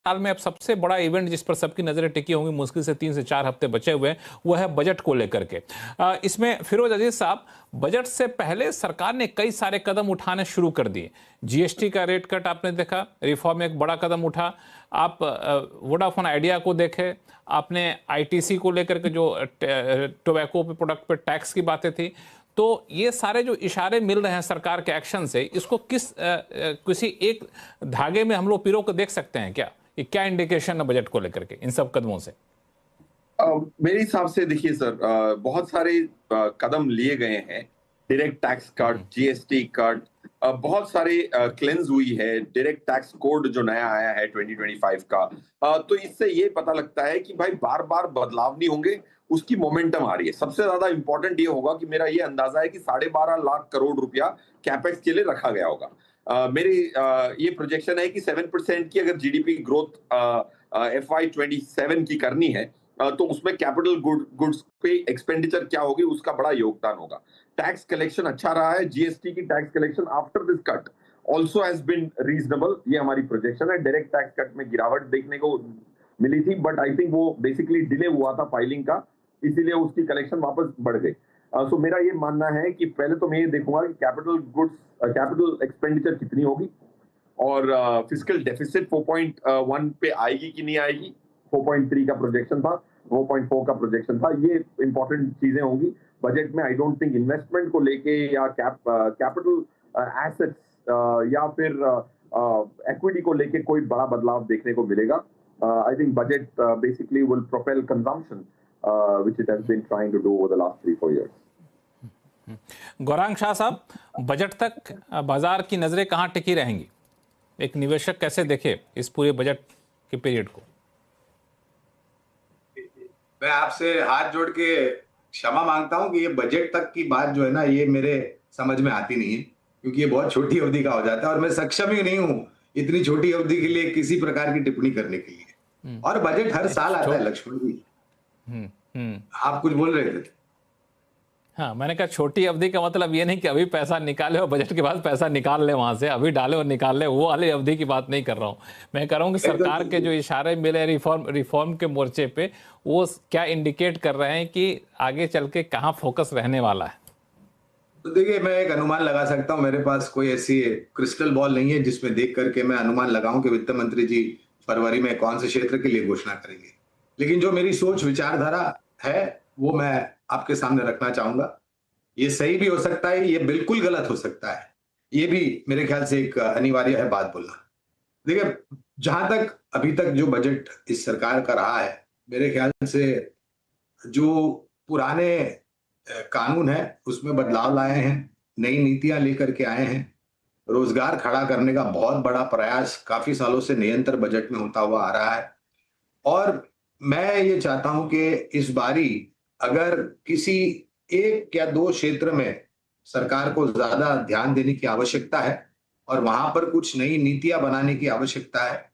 साल में अब सबसे बड़ा इवेंट जिस पर सबकी नजरें टिकी होंगी, मुश्किल से 3 से 4 हफ्ते बचे हुए हैं, वो है बजट को लेकर के। इसमें फिरोज अजीज साहब, बजट से पहले सरकार ने कई सारे कदम उठाने शुरू कर दिए। जीएसटी का रेट कट आपने देखा, रिफॉर्म एक बड़ा कदम उठा। आप वोडाफोन आइडिया को देखें, आपने आईटीसी को लेकर के जो टोबैको पे प्रोडक्ट पे टैक्स की बातें थी, तो ये सारे जो इशारे मिल रहे हैं सरकार के एक्शन से, इसको किसी एक धागे में हम लोग पिरो को देख सकते हैं क्या? ये क्या इंडिकेशन है बजट को लेकर के इन सब कदमों से? मेरे हिसाब से देखिए सर, बहुत सारे कदम लिए गए हैं। Direct tax cut, GST cut, बहुत सारे क्लेंज हुई है। डायरेक्ट टैक्स कोड जो नया आया है 2025 का, तो इससे ये पता लगता है कि भाई बार बार बदलाव नहीं होंगे, उसकी मोमेंटम आ रही है। सबसे ज्यादा इंपॉर्टेंट ये होगा कि मेरा ये अंदाजा है कि 12.5 लाख करोड़ रुपया कैपेक्स के लिए रखा गया होगा। मेरी ये प्रोजेक्शन है कि 7% की अगर जीडीपी ग्रोथ FY27 की करनी है, तो उसमें कैपिटल गुड्स पे एक्सपेंडिचर क्या होगी, उसका बड़ा योगदान होगा। टैक्स कलेक्शन अच्छा रहा है। जीएसटी की tax collection after this cut also has been reasonable, ये हमारी प्रोजेक्शन है। डायरेक्ट टैक्स कट में गिरावट देखने को मिली थी, बट आई थिंक वो बेसिकली डिले हुआ था फाइलिंग का, इसीलिए उसकी कलेक्शन वापस बढ़ गई। सो मेरा ये मानना है कि पहले तो मैं ये देखूंगा कि कैपिटल एक्सपेंडिचर कितनी होगी, और फिस्कल डेफिसिट 4.1 पे आएगी कि नहीं आएगी। 4.3 का प्रोजेक्शन था, 4.4 का प्रोजेक्शन था। ये इंपॉर्टेंट चीजें होंगी बजट में। आई डोंट थिंक इन्वेस्टमेंट को लेके या कैपिटल एसेट्स या फिर इक्विटी को लेके कोई बड़ा बदलाव देखने को मिलेगा। I think budget basically will propel consumption which it has been trying to do over the last 3-4 years. Gaurang Shah साहब, बजट तक बाजार की नजरें कहां टिकी रहेंगी? एक निवेशक कैसे देखे इस पूरे बजट के पीरियड को? मैं आपसे हाथ जोड़ के क्षमा मांगता हूं कि ये बजट तक की बात जो है ना, ये मेरे समझ में आती नहीं है, क्योंकि ये बहुत छोटी अवधि का हो जाता है और मैं सक्षम ही नहीं हूं इतनी छोटी अवधि के लिए किसी प्रकार की टिप्पणी करने के लिए। और बजट हर साल आता है लक्ष्मण जी। आप कुछ बोल रहे थे? हाँ, मैंने कहा छोटी अवधि का मतलब ये नहीं कि अभी पैसा निकाले और बजट के बाद पैसा निकाल ले वहां से, अभी डाले और निकाल ले, वो वाली अवधि की बात नहीं कर रहा हूँ। मैं कह रहा हूँ कि सरकार के जो इशारे मिले रिफॉर्म के मोर्चे पे, वो क्या इंडिकेट कर रहे हैं कि आगे चल के कहाँ फोकस रहने वाला है? तो देखिए, मैं एक अनुमान लगा सकता हूँ। मेरे पास कोई ऐसी क्रिस्टल बॉल नहीं है जिसमें देख करके मैं अनुमान लगाऊं कि वित्त मंत्री जी फरवरी में कौन से क्षेत्र के लिए घोषणा करेंगे। लेकिन जो मेरी सोच विचारधारा है वो मैं आपके सामने रखना चाहूंगा। ये सही भी हो सकता है, ये बिल्कुल गलत हो सकता है, ये भी मेरे ख्याल से एक अनिवार्य है बात बोलना। देखिए, जहां तक अभी तक जो बजट इस सरकार का रहा है, मेरे ख्याल से जो पुराने कानून है उसमें बदलाव लाए हैं, नई नीतियां लेकर के आए हैं। रोजगार खड़ा करने का बहुत बड़ा प्रयास काफी सालों से निरंतर बजट में होता हुआ आ रहा है। और मैं ये चाहता हूं कि इस बारी अगर किसी 1 या 2 क्षेत्र में सरकार को ज्यादा ध्यान देने की आवश्यकता है और वहां पर कुछ नई नीतियां बनाने की आवश्यकता है,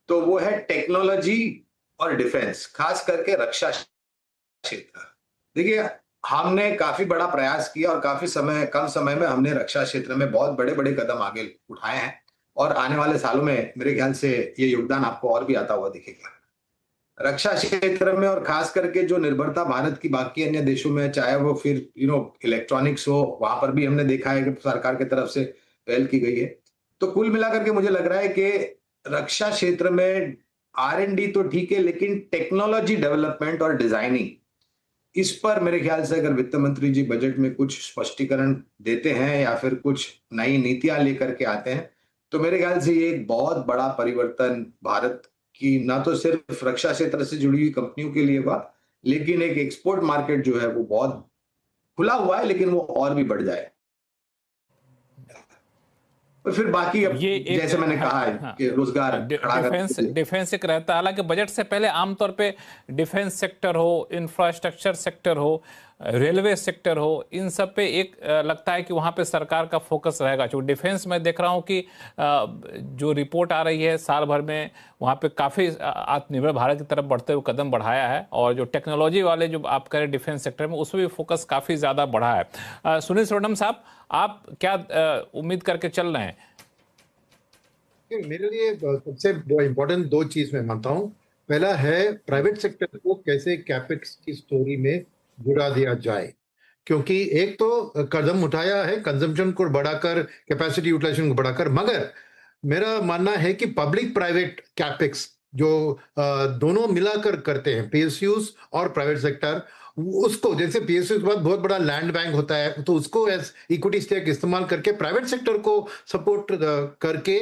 तो वो है टेक्नोलॉजी और डिफेंस, खास करके रक्षा क्षेत्र। देखिए, हमने काफी बड़ा प्रयास किया और कम समय में हमने रक्षा क्षेत्र में बहुत बड़े बड़े कदम आगे उठाए हैं, और आने वाले सालों में मेरे ख्याल से ये योगदान आपको और भी आता हुआ दिखेगा रक्षा क्षेत्र में। और खास करके जो निर्भरता भारत की बाकी अन्य देशों में, चाहे वो फिर इलेक्ट्रॉनिक्स हो, वहां पर भी हमने देखा है कि सरकार की तरफ से पहल की गई है। तो कुल मिलाकर के मुझे लग रहा है कि रक्षा क्षेत्र में R&D तो ठीक है, लेकिन टेक्नोलॉजी डेवलपमेंट और डिजाइनिंग, इस पर मेरे ख्याल से अगर वित्त मंत्री जी बजट में कुछ स्पष्टीकरण देते हैं या फिर कुछ नई नीतियां लेकर के आते हैं, तो मेरे ख्याल से ये एक बहुत बड़ा परिवर्तन भारत की ना तो सिर्फ रक्षा क्षेत्र से जुड़ी हुई कंपनियों के लिए हुआ, लेकिन एक एक्सपोर्ट मार्केट जो है वो बहुत खुला हुआ है, लेकिन वो और भी बढ़ जाए। और फिर बाकी अब ये जैसे मैंने कहा है कि रोजगार डिफेंस एक रहता है। हालांकि बजट से पहले आमतौर पे डिफेंस सेक्टर हो, इंफ्रास्ट्रक्चर सेक्टर हो, रेलवे सेक्टर हो, इन सब पे एक लगता है कि वहाँ पे सरकार का फोकस रहेगा। क्योंकि डिफेंस में देख रहा हूँ कि जो रिपोर्ट आ रही है साल भर में, वहाँ पे काफ़ी आत्मनिर्भर भारत की तरफ बढ़ते हुए कदम बढ़ाया है, और जो टेक्नोलॉजी वाले जो आप कह रहे हैं डिफेंस सेक्टर में, उसमें भी फोकस काफ़ी ज़्यादा बढ़ा है। सुनील सोनम साहब, आप क्या उम्मीद करके चल रहे हैं? मेरे लिए सबसे इम्पोर्टेंट दो चीज मैं मानता हूँ। पहला है प्राइवेट सेक्टर को कैसे कैपेक्स की स्टोरी में जुड़ा दिया जाए, क्योंकि एक तो कदम उठाया है कंजम्पशन को बढ़ाकर, कैपेसिटी यूटिलाइजेशन को बढ़ाकर, मगर मेरा मानना है कि पब्लिक प्राइवेट कैपेक्स जो दोनों मिलाकर करते हैं, पीएसयूज और प्राइवेट सेक्टर, उसको जैसे पीएसयू के बाद बहुत बड़ा लैंड बैंक होता है तो उसको एज इक्विटी स्टेक इस्तेमाल करके प्राइवेट सेक्टर को सपोर्ट करके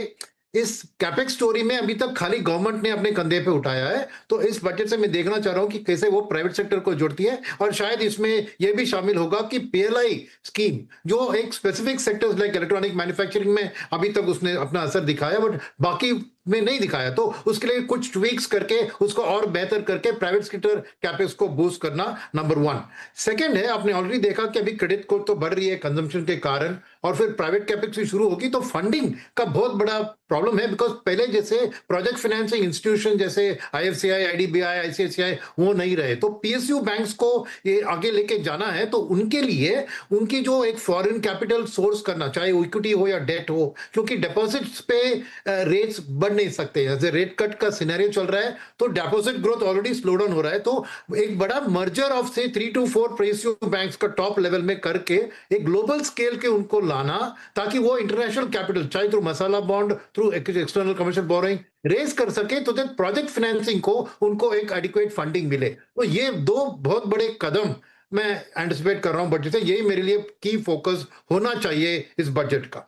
इस कैपेक्स स्टोरी में अभी तक खाली गवर्नमेंट ने अपने कंधे पे उठाया है। तो इस बजट से मैं देखना चाह रहा हूं कि कैसे वो प्राइवेट सेक्टर को जोड़ती है, और शायद इसमें यह भी शामिल होगा कि पीएलआई स्कीम जो एक specific sectors like electronic manufacturing में अभी तक उसने अपना असर दिखाया बट बाकी में नहीं दिखाया, तो उसके लिए कुछ ट्वीक्स करके उसको और बेहतर करके प्राइवेट सेक्टर कैपेक्स को बूस्ट करना नंबर 1। सेकंड है, आपने ऑलरेडी देखा कि अभी क्रेडिट को तो बढ़ रही है कंजम्पशन के कारण, और फिर प्राइवेट कैपेक्स भी शुरू होगी तो फंडिंग का बहुत बड़ा प्रॉब्लम है, बिकॉज पहले जैसे प्रोजेक्ट फाइनेंसिंग इंस्टीट्यूशन जैसे आईएफसीआई, आईडीबीआई, आईसीआईसीआई वो नहीं रहे। तो पीएसयू बैंक्स को ये आगे लेके जाना है तो उनके लिए उनकी जो एक फॉरेन कैपिटल सोर्स करना, चाहे इक्विटी हो या डेट हो, क्योंकि डिपॉजिट्स पे रेट्स बढ़ नहीं सकते, जैसे रेट कट का सिनेरियो चल रहा है तो deposit growth already slow down हो रहा है। तो एक बड़ा मर्जर ऑफ से 3 to 4 पीएसयू बैंक्स का टॉप लेवल में करके एक ग्लोबल स्केल के उनको लाना, ताकि वो इंटरनेशनल कैपिटल चाहे through masala bond, through external commercial borrowing raise कर सके, तो प्रोजेक्ट फाइनेंसिंग को उनको एक एडिक्वेट फंडिंग मिले। तो ये दो बहुत बड़े कदम मैं एंटिसिपेट कर रहा हूं बजट से, यही मेरे लिए की फोकस होना चाहिए इस बजट का।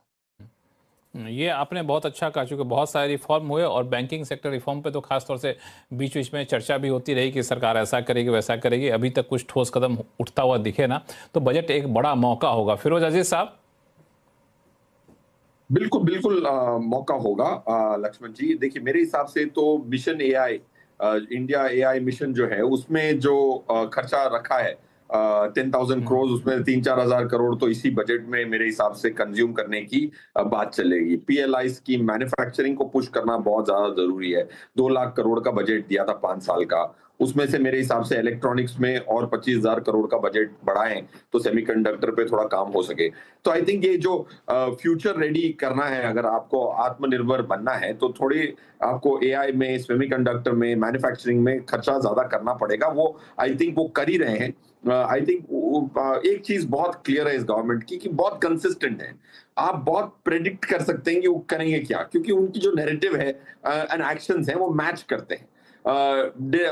ये आपने बहुत अच्छा कहा, चूंकि बहुत सारे रिफॉर्म हुए और बैंकिंग सेक्टर रिफॉर्म पे तो खासतौर से बीच बीच में चर्चा भी होती रही कि सरकार ऐसा करेगी वैसा करेगी, अभी तक कुछ ठोस कदम उठता हुआ दिखे ना, तो बजट एक बड़ा मौका होगा। फिरोज अजीज साहब। बिल्कुल बिल्कुल मौका होगा लक्ष्मण जी। देखिए मेरे हिसाब से तो mission AI, India AI mission जो है उसमें जो खर्चा रखा है 10,000 करोड़, उसमें 3-4 हजार करोड़ तो इसी बजट में मेरे हिसाब से कंज्यूम करने की बात चलेगी। पीएलआई स्कीम, मैन्युफैक्चरिंग को पुश करना बहुत ज्यादा जरूरी है। 2 लाख करोड़ का बजट दिया था 5 साल का, उसमें से मेरे हिसाब से इलेक्ट्रॉनिक्स में और 25,000 करोड़ का बजट बढ़ाएं तो सेमीकंडक्टर पे थोड़ा काम हो सके। तो आई थिंक ये जो फ्यूचर रेडी करना है, अगर आपको आत्मनिर्भर बनना है तो थोड़ी आपको एआई में, सेमीकंडक्टर में, मैन्युफैक्चरिंग में खर्चा ज्यादा करना पड़ेगा। वो आई थिंक वो कर ही रहे हैं। आई थिंक एक चीज बहुत क्लियर है इस गवर्नमेंट की कि बहुत कंसिस्टेंट है। आप बहुत प्रेडिक्ट कर सकते हैं कि वो करेंगे क्या, क्योंकि उनकी जो नैरेटिव है एंड एक्शंस हैं वो मैच करते हैं।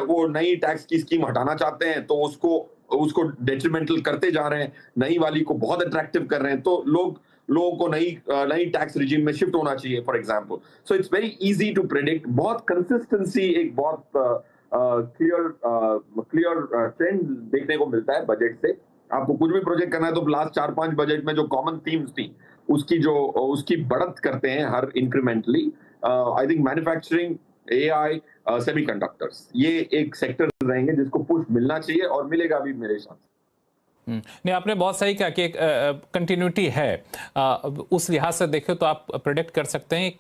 वो नई टैक्स की स्कीम हटाना चाहते हैं तो उसको डेट्रीमेंटल करते जा रहे हैं, नई वाली को बहुत अट्रैक्टिव कर रहे हैं, तो लोगों को नई टैक्स रिजीम में शिफ्ट होना चाहिए for example. So it's very easy to predict. बहुत कंसिस्टेंसी, एक बहुत क्लियर ट्रेंड देखने को मिलता है बजट से। आपको कुछ भी प्रोजेक्ट करना है तो लास्ट 4-5 बजट में जो कॉमन थीम्स थी उसकी बढ़त करते हैं हर incrementally. I think manufacturing, AI, semiconductors, ये एक सेक्टर रहेंगे जिसको पुश मिलना चाहिए और मिलेगा भी मेरे हिसाब से। नहीं, आपने बहुत सही कहा कि एक कंटिन्यूटी है, उस लिहाज से देखें तो आप प्रेडिक्ट कर सकते हैं